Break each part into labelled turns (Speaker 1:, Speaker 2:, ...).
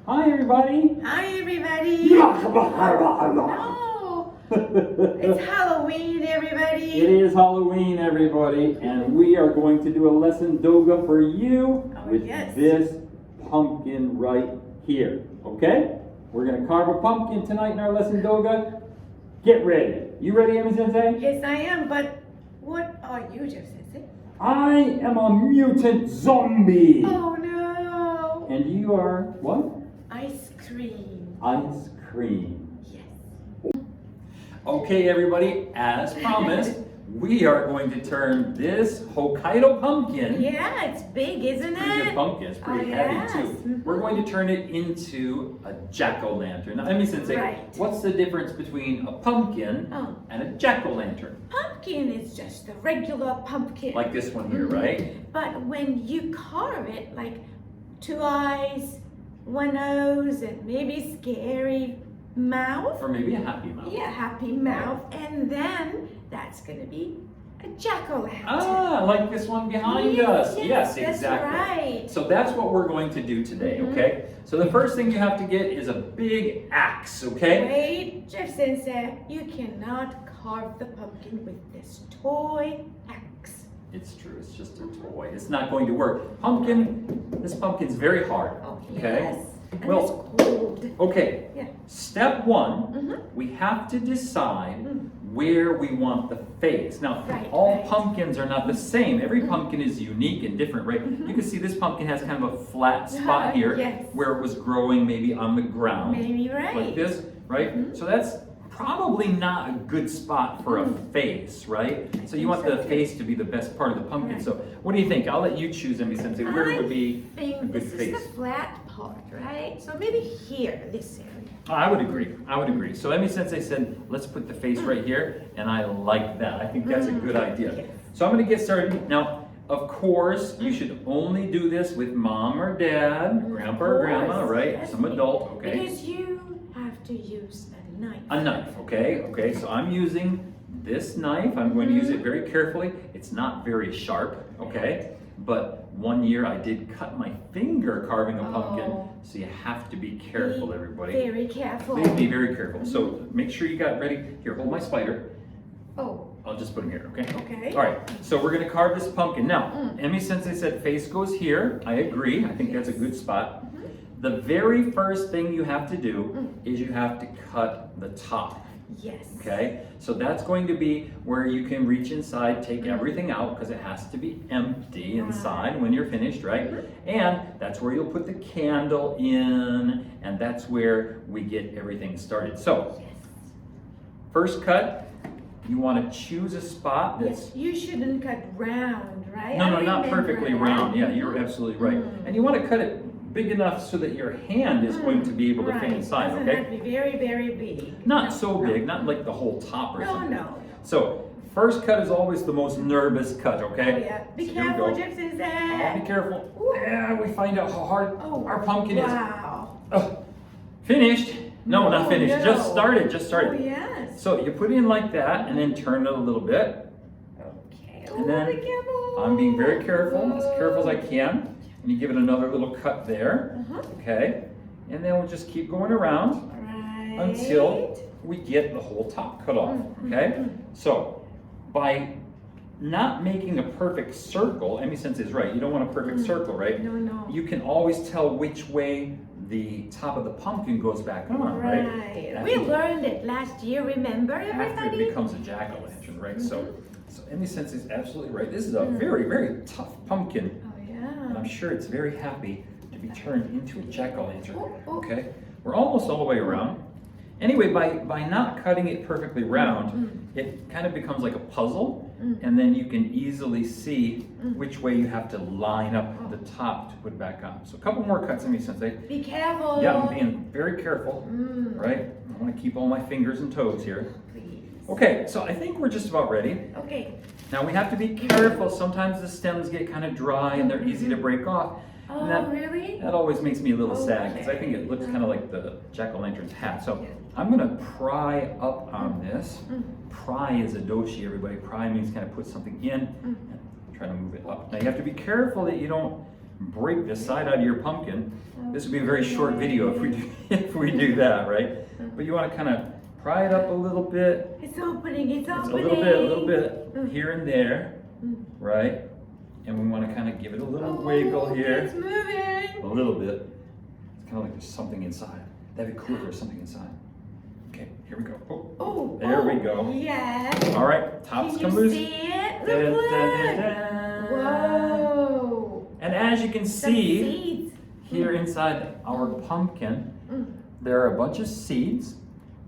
Speaker 1: Hi, everybody.
Speaker 2: Hi, everybody. No, it's Halloween, everybody.
Speaker 1: It is Halloween, everybody, and we are going to do a lesson doga for you with this pumpkin right here. Okay? We're going to carve a pumpkin tonight in our lesson doga. Get ready. You ready, Emmy Sensei?
Speaker 2: Yes, I am, but what are you, Jeff Sensei?
Speaker 1: I am a mutant zombie.
Speaker 2: Oh, no.
Speaker 1: And you are what?
Speaker 2: Ice cream.
Speaker 1: Ice cream.
Speaker 2: Yes.
Speaker 1: Okay, everybody, as promised, we are going to turn this Hokkaido pumpkin.
Speaker 2: Yeah, it's big, isn't
Speaker 1: Pretty
Speaker 2: it?
Speaker 1: good pumpkin. It's pretty heavy too. We're going to turn it into a jack-o'-lantern. Now, Emmy Sensei, what's the difference between a pumpkin and a jack-o'-lantern?
Speaker 2: Pumpkin is just a regular pumpkin.
Speaker 1: Like this one here, right?
Speaker 2: But when you carve it, like 2 eyes, 1 nose, and maybe scary mouth.
Speaker 1: Or maybe a happy mouth.
Speaker 2: Yeah, happy mouth. And then that's going to be a jack-o'-lantern.
Speaker 1: Ah, like this one behind us. Yes, exactly.
Speaker 2: That's right.
Speaker 1: So that's what we're going to do today, okay? So the first thing you have to get is a big axe, okay?
Speaker 2: Wait, Jeff Sensei, you cannot carve the pumpkin with this toy axe.
Speaker 1: It's true, it's just a toy. It's not going to work. This pumpkin's very hard, okay?
Speaker 2: Yes. And it's cold.
Speaker 1: Okay,
Speaker 2: Yeah.
Speaker 1: Step 1, we have to decide where we want the face. Now, all pumpkins are not the same. Every pumpkin is unique and different, right? You can see this pumpkin has kind of a flat spot here where it was growing maybe on the ground.
Speaker 2: Maybe
Speaker 1: like this, right? So that's probably not a good spot for a face, right? So you want the face to be the best part of the pumpkin. So what do you think? I'll let you choose, Emmy Sensei. Where would be a good face?
Speaker 2: This is the flat part, right? So maybe here, this area.
Speaker 1: I would agree. I would agree. So Emmy Sensei said, let's put the face right here, and I like that. I think that's a good idea. So I'm going to get started. Now, of course, you should only do this with mom or dad, grandpa or grandma, right? Some adult, okay?
Speaker 2: Because you have to use a knife.
Speaker 1: A knife, okay? Okay, so I'm using this knife. I'm going to use it very carefully. It's not very sharp, okay? But one year I did cut my finger carving a pumpkin, so you have to be careful, everybody.
Speaker 2: Very careful.
Speaker 1: Please be very careful. So make sure you got ready. Here, hold my spider.
Speaker 2: Oh.
Speaker 1: I'll just put him here, okay?
Speaker 2: Okay.
Speaker 1: All right, so we're gonna carve this pumpkin. Now, Emmy Sensei said face goes here. I agree, I think that's a good spot. The very first thing you have to do is you have to cut the top.
Speaker 2: Yes.
Speaker 1: Okay, so that's going to be where you can reach inside, take everything out because it has to be empty inside when you're finished, right? And that's where you'll put the candle in, and that's where we get everything started. So, first cut, you want to choose a spot that's...
Speaker 2: Yes, you shouldn't cut round, right?
Speaker 1: No, not perfectly round. Yeah, you're absolutely right. And you want to cut it big enough so that your hand is going to be able to fit inside,
Speaker 2: Doesn't have to be very, very big.
Speaker 1: Not so big, not like the whole top or something.
Speaker 2: No.
Speaker 1: So, first cut is always the most nervous cut, okay?
Speaker 2: Oh, yeah. Be careful, Jeff Sensei.
Speaker 1: Oh, be careful. Yeah, we find out how hard our pumpkin is.
Speaker 2: Wow.
Speaker 1: Oh, finished? No, not finished.
Speaker 2: No.
Speaker 1: Just started.
Speaker 2: Oh, yes.
Speaker 1: So, you put it in like that and then turn it a little bit.
Speaker 2: Okay.
Speaker 1: And then
Speaker 2: be careful.
Speaker 1: I'm being very careful as I can. And you give it another little cut there, okay? And then we'll just keep going around until we get the whole top cut off, okay? So, by not making a perfect circle, Emmy Sensei is right, you don't want a perfect circle, right?
Speaker 2: No.
Speaker 1: You can always tell which way the top of the pumpkin goes back on, right?
Speaker 2: We learned it last year, remember, everybody?
Speaker 1: After it becomes a jack-o'-lantern, right? So Emmy Sensei is absolutely right. This is a very, very tough pumpkin. And I'm sure it's very happy to be turned into a jack-o'-lantern, okay? We're almost all the way around. Anyway, by not cutting it perfectly round, it kind of becomes like a puzzle, and then you can easily see which way you have to line up the top to put back on. So a couple more cuts, Emmy Sensei.
Speaker 2: Be careful.
Speaker 1: Yeah, I'm being very careful, right? I want to keep all my fingers and toes here. Okay, so I think we're just about ready.
Speaker 2: Okay.
Speaker 1: Now we have to be careful. Sometimes the stems get kind of dry and they're easy to break off.
Speaker 2: Oh,
Speaker 1: really? That always makes me a little sad because I think it looks kind of like the jack-o'-lantern's hat. So I'm going to pry up on this. Pry is a doshi, everybody. Pry means kind of put something in and try to move it up. Now you have to be careful that you don't break the side out of your pumpkin. This would be a very short video if we do that, right? But you want to kind of pry it up a little bit.
Speaker 2: It's opening, it's
Speaker 1: A
Speaker 2: opening.
Speaker 1: little bit here and there, right? And we want to kind of give it a little wiggle here.
Speaker 2: It's moving.
Speaker 1: A little bit. It's kind of like there's something inside. That'd be cool if there's something inside. Okay, here we go. There we go.
Speaker 2: Yes.
Speaker 1: All right, tops come loose.
Speaker 2: Can you see it?
Speaker 1: Da,
Speaker 2: Look,
Speaker 1: da,
Speaker 2: look.
Speaker 1: da, da.
Speaker 2: Whoa.
Speaker 1: And as you can
Speaker 2: Some
Speaker 1: see,
Speaker 2: seeds.
Speaker 1: here inside our pumpkin, there are a bunch of seeds,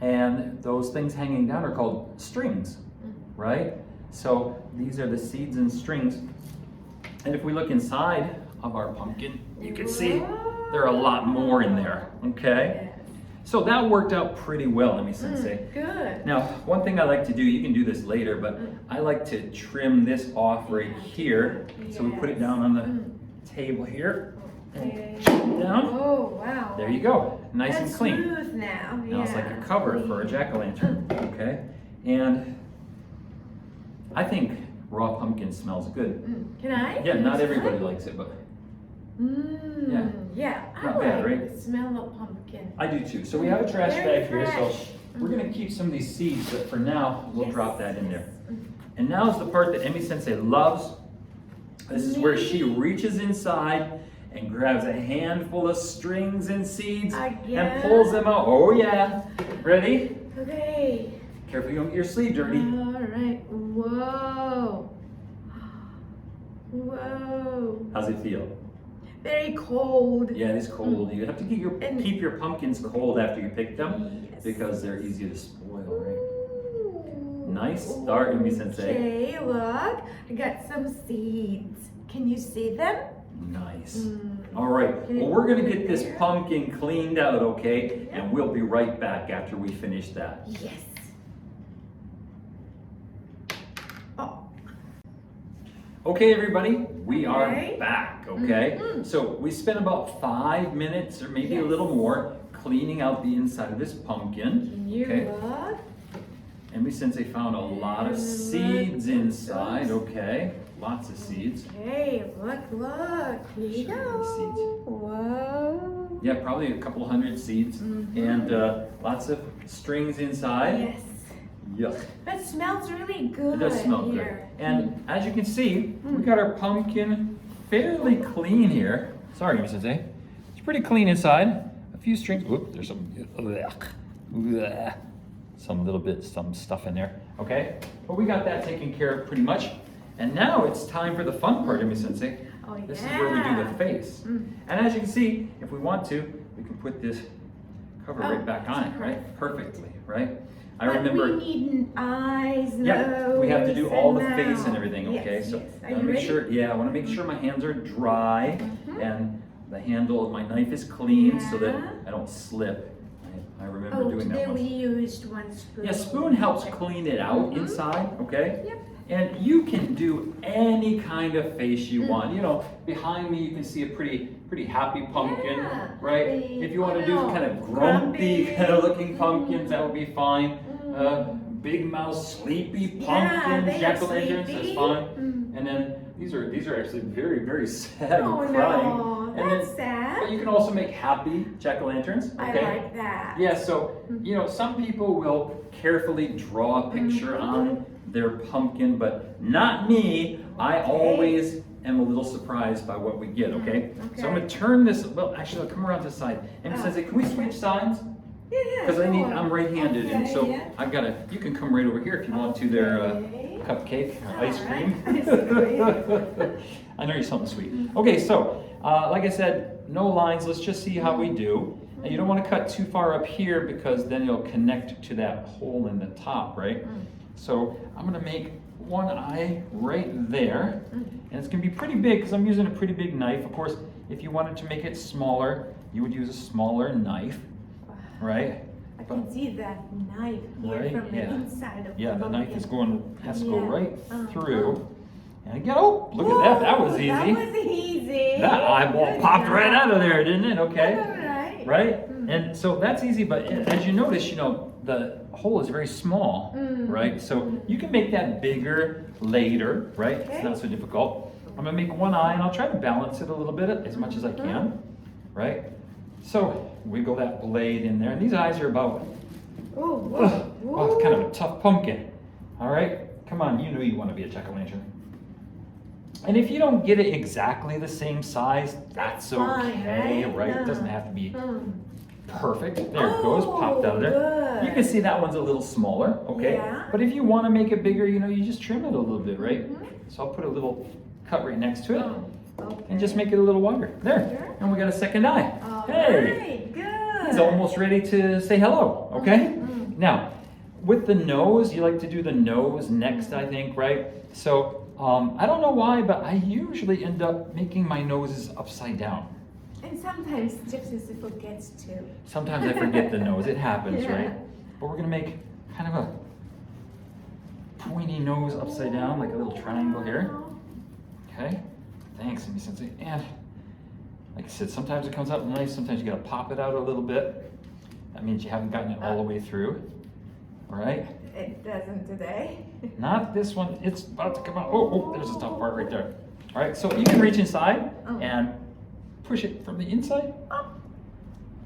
Speaker 1: and those things hanging down are called strings, right? So these are the seeds and strings. And if we look inside of our pumpkin, you can see there are a lot more in there, okay? So that worked out pretty well, let me say.
Speaker 2: Good.
Speaker 1: Now, one thing I like to do, you can do this later, but I like to trim this off right here. So we put it down on the table here.
Speaker 2: Okay.
Speaker 1: Down.
Speaker 2: Oh, wow.
Speaker 1: There you go. Nice and clean.
Speaker 2: Smooth now.
Speaker 1: Now it's like a cover for a jack-o'-lantern, okay? And I think raw pumpkin smells good.
Speaker 2: Can I?
Speaker 1: Yeah, not everybody likes it, but
Speaker 2: Yeah, I
Speaker 1: Not
Speaker 2: like
Speaker 1: bad, right?
Speaker 2: the smell of pumpkin.
Speaker 1: I do too. So we have a trash
Speaker 2: Very
Speaker 1: bag here, so
Speaker 2: fresh.
Speaker 1: we're gonna keep some of these seeds, but for now, we'll
Speaker 2: Yes.
Speaker 1: drop that in there. And now is the part that Emmy Sensei loves. This is where she reaches inside and grabs a handful of strings and seeds and pulls them out. Oh yeah. Ready?
Speaker 2: Okay.
Speaker 1: Careful you don't get your sleeve dirty.
Speaker 2: All right. Whoa. Whoa.
Speaker 1: How's it feel?
Speaker 2: Very cold.
Speaker 1: Yeah, it is cold. You have to keep your pumpkins cold after you pick them because they're easy to spoil, right? Nice start, Emmy Sensei.
Speaker 2: Okay, look. I got some seeds. Can you see them?
Speaker 1: Nice. All right. Well, we're going to get this pumpkin cleaned out, okay? And we'll be right back after we finish that.
Speaker 2: Yes. Oh.
Speaker 1: Okay, everybody, we are
Speaker 2: Okay.
Speaker 1: back, okay? So we spent about 5 minutes or maybe a little more cleaning out the inside of this pumpkin.
Speaker 2: Can you look?
Speaker 1: Emmy Sensei found a lot of seeds inside, okay? Lots of seeds.
Speaker 2: Okay, look. Here you
Speaker 1: Show me the
Speaker 2: go.
Speaker 1: seeds.
Speaker 2: Whoa.
Speaker 1: Yeah, probably a couple hundred seeds and lots of strings inside.
Speaker 2: Yes.
Speaker 1: Yuck.
Speaker 2: That smells really good.
Speaker 1: It does smell good.
Speaker 2: here.
Speaker 1: And as you can see, we got our pumpkin fairly clean here. Sorry, Emmy Sensei. It's pretty clean inside. A few strings. Whoop, there's some some stuff in there. Okay, but we got that taken care of pretty much. And now it's time for the fun part, Emmy Sensei.
Speaker 2: Oh,
Speaker 1: This is where we do the face. And as you can see, if we want to, we can put this cover right back on it, right? Perfectly, right? I remember.
Speaker 2: We need eyes, nose.
Speaker 1: Yeah, we have to do all the face and
Speaker 2: mouth.
Speaker 1: everything, okay?
Speaker 2: Yes,
Speaker 1: So
Speaker 2: yes.
Speaker 1: I
Speaker 2: Are you
Speaker 1: wanna make
Speaker 2: ready?
Speaker 1: sure, I want to make sure my hands are dry and the handle of my knife is clean so that I don't slip. I remember doing that
Speaker 2: today
Speaker 1: once.
Speaker 2: we used one spoon.
Speaker 1: Yeah, spoon helps clean it out inside, okay?
Speaker 2: Yep.
Speaker 1: And you can do any kind of face you want. You know, behind me you can see a pretty happy pumpkin,
Speaker 2: Yeah,
Speaker 1: right?
Speaker 2: happy.
Speaker 1: If you want to do
Speaker 2: Oh,
Speaker 1: kind of grumpy
Speaker 2: grumpy.
Speaker 1: kind of looking pumpkins, that would be fine. Big mouth, sleepy pumpkin,
Speaker 2: they are
Speaker 1: jack-o'-lanterns, that's
Speaker 2: sleepy.
Speaker 1: fine. And then these are actually very sad
Speaker 2: Oh
Speaker 1: and crying.
Speaker 2: no,
Speaker 1: And
Speaker 2: that's
Speaker 1: then,
Speaker 2: sad.
Speaker 1: but you can also make happy jack-o'-lanterns, okay?
Speaker 2: I like that.
Speaker 1: Yeah, so, you know, some people will carefully draw a picture on their pumpkin, but not me. I always am a little surprised by what we get, okay? So I'm gonna turn this, well, actually, I'll come around to the side. And it says, can we switch sides?
Speaker 2: Yeah,
Speaker 1: Because
Speaker 2: sure.
Speaker 1: I'm right-handed, and so
Speaker 2: Okay, yeah.
Speaker 1: I've gotta, you can come right over here if you want to, their
Speaker 2: Okay.
Speaker 1: cupcake, or ice
Speaker 2: All
Speaker 1: cream.
Speaker 2: right, ice cream.
Speaker 1: I know you're something sweet. Okay, so, like I said, no lines, let's just see how we do. And you don't want to cut too far up here because then it'll connect to that hole in the top, right? So I'm gonna make one eye right there. And it's gonna be pretty big because I'm using a pretty big knife. Of course, if you wanted to make it smaller, you would use a smaller knife, right?
Speaker 2: I can see that knife here
Speaker 1: Right,
Speaker 2: from the
Speaker 1: yeah.
Speaker 2: inside of
Speaker 1: Yeah, the knife is has to go
Speaker 2: Yeah.
Speaker 1: right
Speaker 2: Uh-huh.
Speaker 1: through. And again, oh, look at that, that was easy.
Speaker 2: That was easy.
Speaker 1: That eyeball
Speaker 2: Good
Speaker 1: popped
Speaker 2: job.
Speaker 1: right out of there, didn't it? Okay.
Speaker 2: All right.
Speaker 1: Right? And so that's easy, but as you notice, you know, the hole is very small, right? So you can make that bigger later, right? It's
Speaker 2: Okay.
Speaker 1: not so difficult. I'm gonna make one eye and I'll try to balance it a little bit as much as I can, right? So wiggle that blade in there, and these eyes are about, oh, it's kind of a tough pumpkin. All right, come on, you know you want to be a jack-o'-lantern. And if you don't get it exactly the same size, that's okay, right? It doesn't have to be perfect. There it goes, popped out of there. You can see that one's a little smaller, okay?
Speaker 2: Yeah.
Speaker 1: But if you want to make it bigger, you know, you just trim it a little bit, right? So I'll put a little cut right next to it and just make it a little wider. There, and we got a second eye. Hey,
Speaker 2: good.
Speaker 1: He's almost ready to say hello, okay? Now, with the nose, you like to do the nose next, I think, right? So, I don't know why, but I usually end up making my noses upside down.
Speaker 2: And sometimes Gypsy forgets to.
Speaker 1: Sometimes I forget the nose. It happens, right? But we're gonna make kind of a pointy nose upside down, like a little triangle here. Okay. Thanks, Amy Sensei. And like I said, sometimes it comes out nice. Sometimes you gotta pop it out a little bit. That means you haven't gotten it all the way through. All right.
Speaker 2: It doesn't today.
Speaker 1: Not this one. It's about to come out. Oh, there's a tough part right there. All right. So you can reach inside and push it from the inside.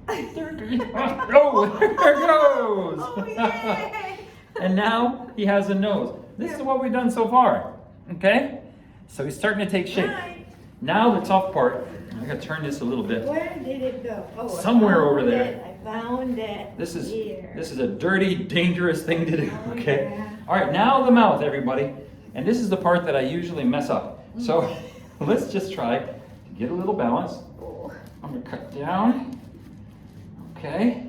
Speaker 1: There it goes. Oh, there it goes.
Speaker 2: Oh, yay.
Speaker 1: And now he has a nose. This is what we've done so far. Okay? So he's starting to take shape.
Speaker 2: Right.
Speaker 1: Now the tough part. I gotta turn this a little bit.
Speaker 2: Where did it go? Oh,
Speaker 1: Somewhere over there.
Speaker 2: I found it.
Speaker 1: This is
Speaker 2: here.
Speaker 1: this is a dirty, dangerous thing to do. Okay?
Speaker 2: Yeah.
Speaker 1: All right, now the mouth, everybody. And this is the part that I usually mess up. So let's just try to get a little balance. I'm gonna cut down. Okay.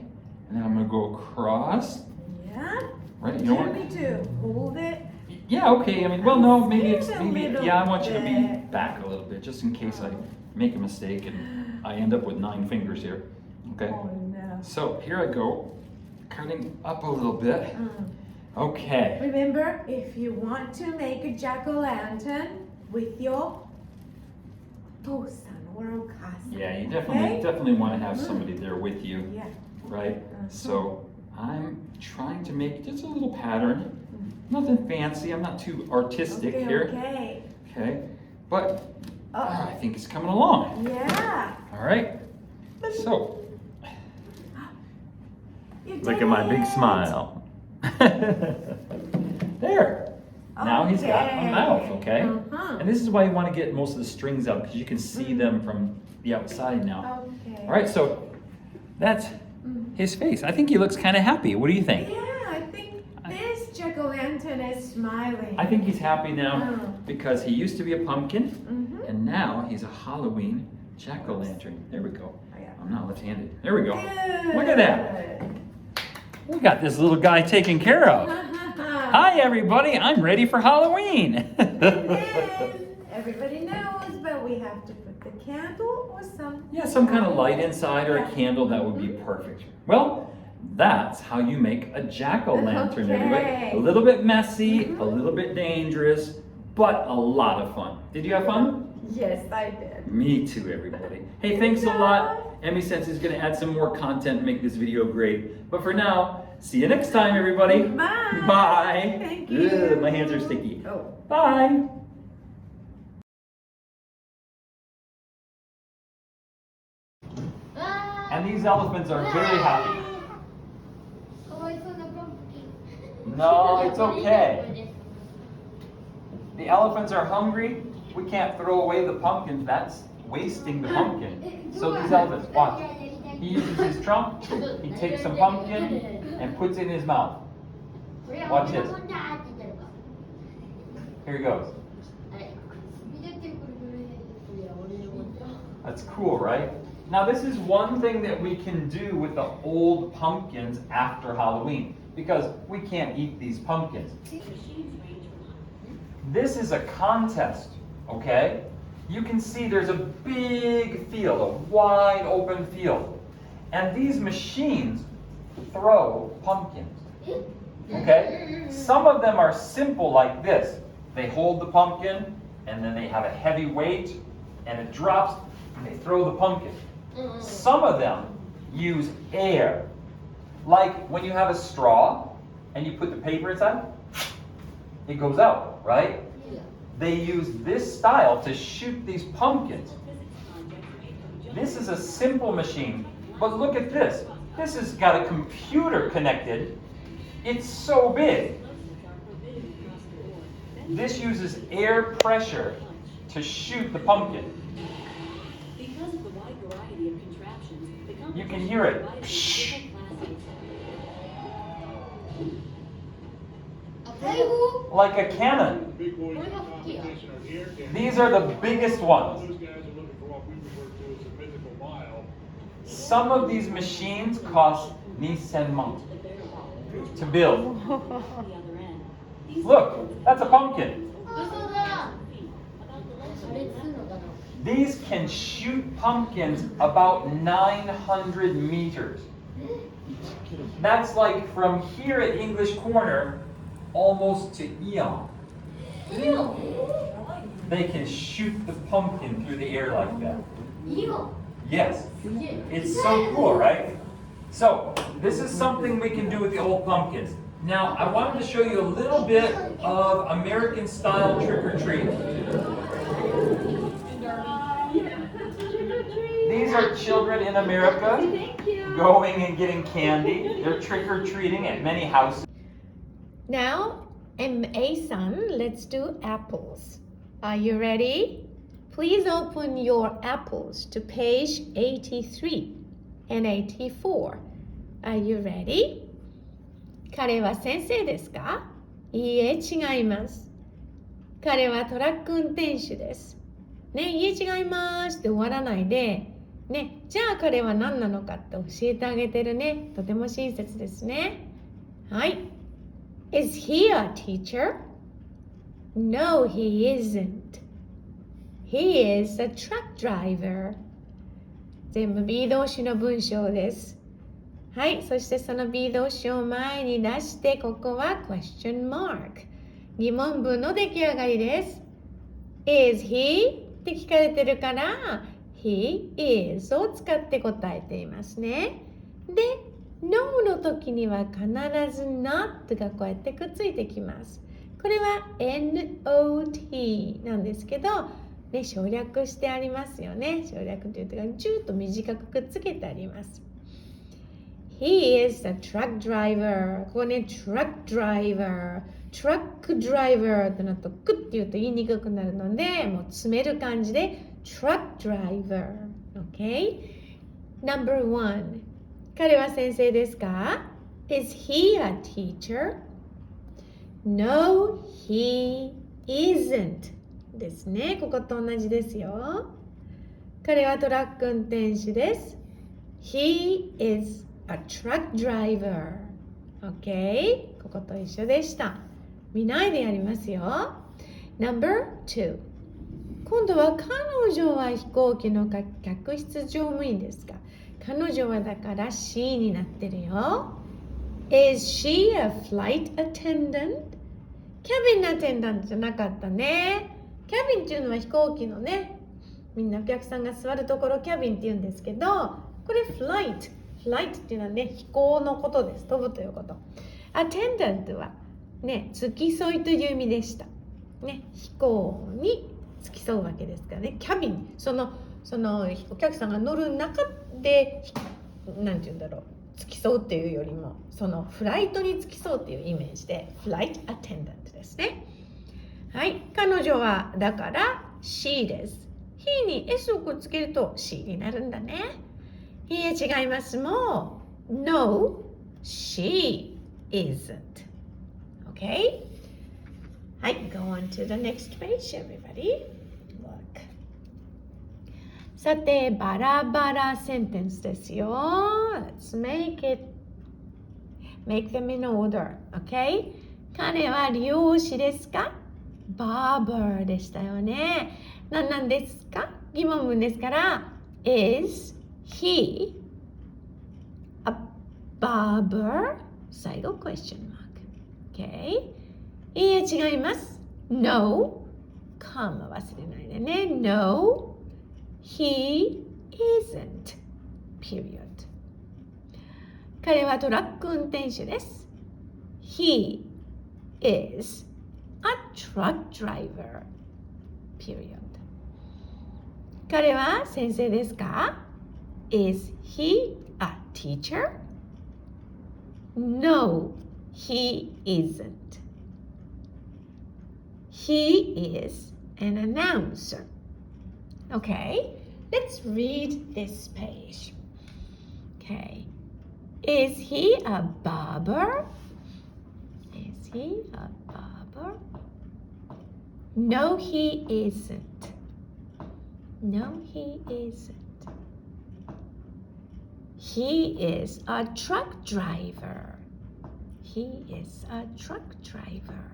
Speaker 1: And then I'm gonna go across.
Speaker 2: Yeah.
Speaker 1: Right? You know
Speaker 2: Want
Speaker 1: what?
Speaker 2: me to hold it?
Speaker 1: Yeah, okay. I mean, well, no, maybe it's
Speaker 2: Just a
Speaker 1: maybe
Speaker 2: little
Speaker 1: yeah. I want you to be
Speaker 2: bit.
Speaker 1: back a little bit, just in case I make a mistake and I end up with 9 fingers here. Okay.
Speaker 2: Oh no.
Speaker 1: So here I go, cutting up a little bit. Okay.
Speaker 2: Remember, if you want to make a jack-o'-lantern with your tosan or okasa.
Speaker 1: Yeah, you definitely want to have somebody there with you,
Speaker 2: Yeah.
Speaker 1: right? So I'm trying to make just a little pattern. Nothing fancy. I'm not too artistic here.
Speaker 2: Okay.
Speaker 1: Okay. But I think it's coming along.
Speaker 2: Yeah.
Speaker 1: All right. So
Speaker 2: You
Speaker 1: look
Speaker 2: did
Speaker 1: at my big
Speaker 2: it.
Speaker 1: smile. There. Now he's got a mouth, okay? And this is why you want to get most of the strings out, because you can see them from the outside now.
Speaker 2: Okay.
Speaker 1: All right, so that's his face. I think he looks kind of happy. What do you think?
Speaker 2: Yeah, I think this jack-o'-lantern is smiling.
Speaker 1: I think he's happy now because he used to be a pumpkin, and now he's a Halloween jack-o'-lantern. There we go. I'm not left-handed. There we go.
Speaker 2: Good.
Speaker 1: Look at that. We got this little guy taken care of. Hi, everybody. I'm ready for Halloween.
Speaker 2: And then everybody knows, but we have to put the candle or some.
Speaker 1: Yeah, some kind of light inside or a candle, that would be perfect. Well, that's how you make a jack-o'-lantern, everybody. A little bit messy, a little bit dangerous, but a lot of fun. Did you have fun?
Speaker 2: Yes, I did.
Speaker 1: Me too, everybody. Hey, thanks a lot. Emmy Sense is going to add some more content and make this video great. But for now, see you next time, everybody.
Speaker 2: Bye.
Speaker 1: Bye.
Speaker 2: Thank you.
Speaker 1: Ugh, my hands are sticky.
Speaker 2: Oh.
Speaker 1: Bye. And these elephants are very happy. No, it's okay. The elephants are hungry. We can't throw away the pumpkin. That's wasting the pumpkin. So these elephants, watch. He uses his trunk. He takes some pumpkin and puts it in his mouth. Watch this. Here he goes. That's cool, right? Now this is one thing that we can do with the old pumpkins after Halloween, because we can't eat these pumpkins. This is a contest, okay? You can see there's a big field, a wide open field. And these machines throw pumpkins, okay? Some of them are simple like this. They hold the pumpkin, and then they have a heavy weight, and it drops, and they throw the pumpkin. Some of them use air. Like when you have a straw, and you put the paper inside, it goes out, right? they use this style to shoot these pumpkins. This is a simple machine, but look at this. This has got a computer connected. It's so big. This uses air pressure to shoot the pumpkin. You can hear it. Psh. Like a cannon. These are the biggest ones. Some of these machines cost 2,000 won to build. Look, that's a pumpkin. These can shoot pumpkins about 900 meters. That's like from here at English Corner almost to Eon. They can shoot the pumpkin through the air like that. Yes. It's so cool, right? So, this is something we can do with the old pumpkins. Now, I wanted to show you a little bit of American style trick-or-treat. These are children in America going and getting candy. They're trick-or-treating at many houses.
Speaker 2: Now, MA san, let's do apples. Are you ready? Please open your apples to page 83 and 84. Are you ready? 彼は先生ですか？いいえ、違います。彼はトラック運転手です。ね、いいえ、違いますって終わらないで、ね、じゃあ彼は何なのかって教えてあげてるね。とても親切ですね。はい。Is he a teacher? No, he isn't. He is a truck driver. 全部 B 動詞の文章です。はい、そしてその B 動詞を前に出して、ここは question mark。疑問文の出来上がりです。Is he? って聞かれてるから、He is を使って答えていますね。で、No の時には必ず not がこうやってくっついてきます。これは NOT なんですけど、ね、省略してありますよね。省略というとジューッと短くくっつけてあります。He is a truck driver. ここね、truck driver。truck driver ってなると、クッって言うと言いにくくなるので、もう詰める感じで、truck driver。Okay? Number 1。彼は先生ですか？ Is he a teacher? No, he isn't. ですね。ここと同じですよ。彼はトラック運転手です。He is a truck driver. Okay? ここと一緒でした。見ないでやりますよ。Number 2。今度は彼女は飛行機の客室乗務員ですか？彼女はだから she になってるよ。Is she a flight attendant? キャビンアテンダントじゃなかったね。キャビンっていうのは飛行機のね、みんなお客さんが座るところキャビンって言うんですけど、これフライトっていうのはね、飛行のことです。飛ぶということ。アテンダントはね、付き添いという意味でした。ね、飛行に付き添うわけですからね。キャビン、そのお客さんが乗る中で、なんて言うんだろう、付き添うっていうよりも、そのフライトに付き添うっていうイメージで、フライトアテンダントですね。はい、彼女はだから she です。he に s をくっつけると she になるんだね。いいえ、違います。もう No, she isn't. Okay? はい、go on to the next page, everybody. Look. さて、バラバラセンテンスですよ。Let's make them in order. Okay? 彼は理容師ですか？barber でしたよね。何なんですか？疑問文ですから、Is he a barber? 最後 question mark。Okay? いいえ、違います。No。カーマ忘れないでね。No, he isn't. Period。彼はトラック運転手です。He is a truck driver. period. 彼は先生ですか？ Is he a teacher? No, he isn't. He is an announcer. Okay, let's read this page. Okay, is he a barber? Is he a barber? No, he isn't. No, he isn't. He is a truck driver. He is a truck driver.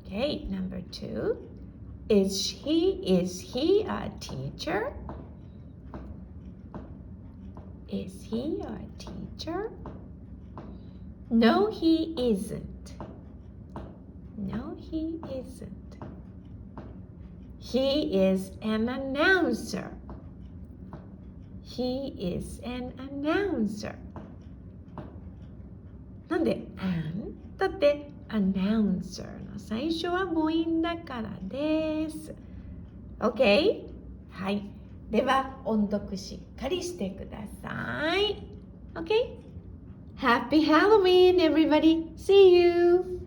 Speaker 2: Okay, number 2. Is he a teacher? Is he a teacher? No, he isn't. No, he isn't. He is an announcer. He is an announcer. なんで an? だって announcer の最初は母音だからです。OK? はい。では音読しっかりしてください。OK? Happy Halloween, everybody! See you!